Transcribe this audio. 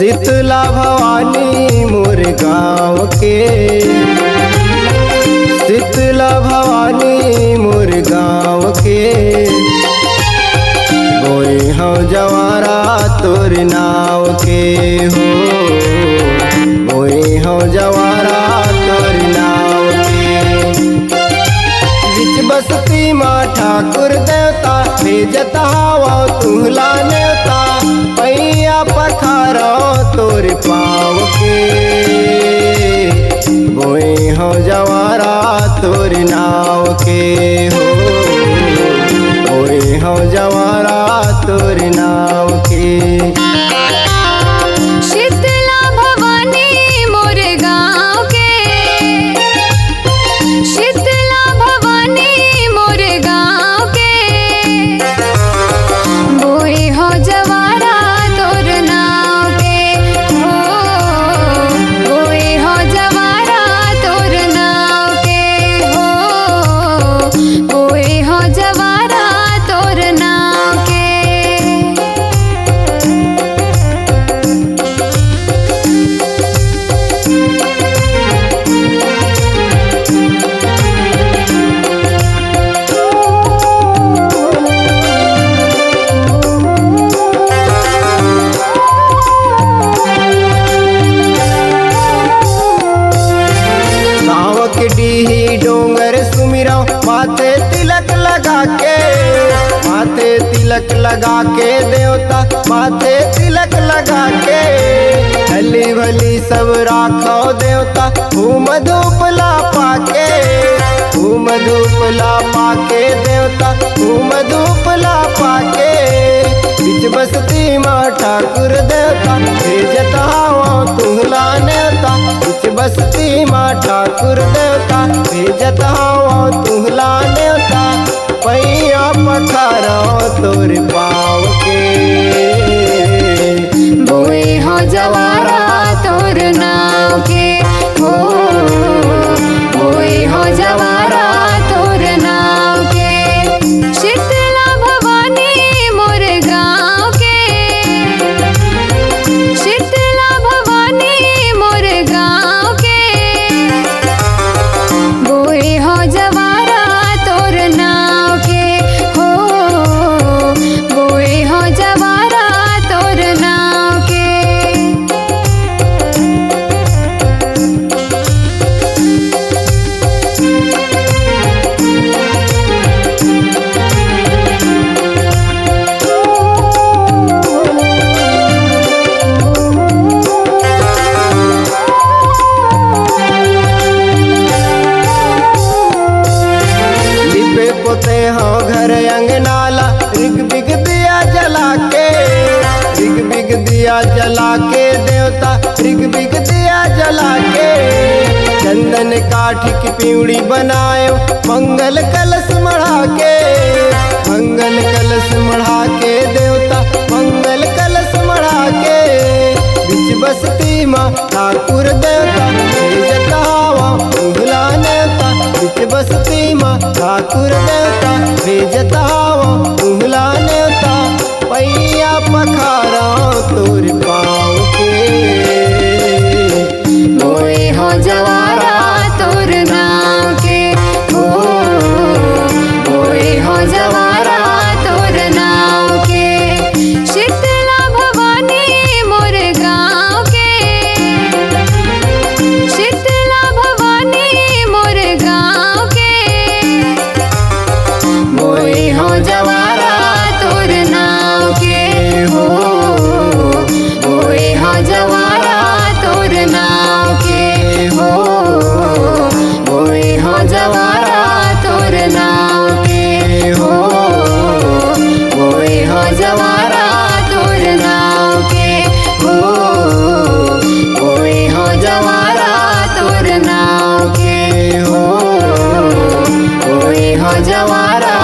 शीतला भवानी मोर गाँव के, शीतला भवानी मोर गाँव के, बोए हो जवारा तोर नाव के हो, बोए हो जवारा तोर नाव के। बिच बसती माँ ठाकुर देवता भेजता हवा तुहला नेवता, पैया पखारो तोर पाँव के, बोए हो जवारा तोर नाव के हो, बोए हो जवारा तोर नाव के। शीतला भवानी मोर गाँव के, शीतला भवानी मोर गाँव के, बोए हो जवारा तोर नाव के हो, बोए हो जवारा तोर नाव के हो, बोए हो जवारा तोर नाव के। डीही डोंगर सुमिरा माथे तिलक लगा के, माथे तिलक लगा के देवता माथे तिलक लगा के, भली भली सब राखो देवता घूम धूपला पाके, घूम धूपला पाके देवता घूम धूपला पाके। बिच बसती माँ ठाकुर देवता भेजता हवा तुहला नेवता, बिच बसती माँ ठाकुर देवता भेजता हवा तुहला नेवता, पैया पखारो तोर पाँव के, बोए हो जवारा तोर नाव के हो, बोए हो जवारा तोर नाव के। शीतला भवानी मोर गाँव के, शीतला भवानी मोर गाँव के, बोए हो जवारा तोर नाव के हो, बोए हो जवारा तोर नाव के। लिपे पोते हो घर अंगनाला, रिग बिग दिया जला के, रिग बिग दिया जला के देवता रिग बिग दिया जला के। चंदन काठ की पिउड़ी बनायो मंगल कलश मढ़ा के, मंगल कलश मढ़ा के देवता मंगल कलश मढ़ा के। बिच बसती माँ ठाकुर देवता भेजता हवा तुहला नेवता, बिच बसती माँ ठाकुर देवता भेजता हवा तुहला नेवता, पैया पखारा तोर पाँव के, बोए हो जवारा तोर नाव के हो, बोए हो जवारा तोर नाव के। शीतला भवानी मोर गाँव के, शीतला भवानी मोर गाँव के, बोए हो जवारा तोर नाव के हो, बोए पूजवारा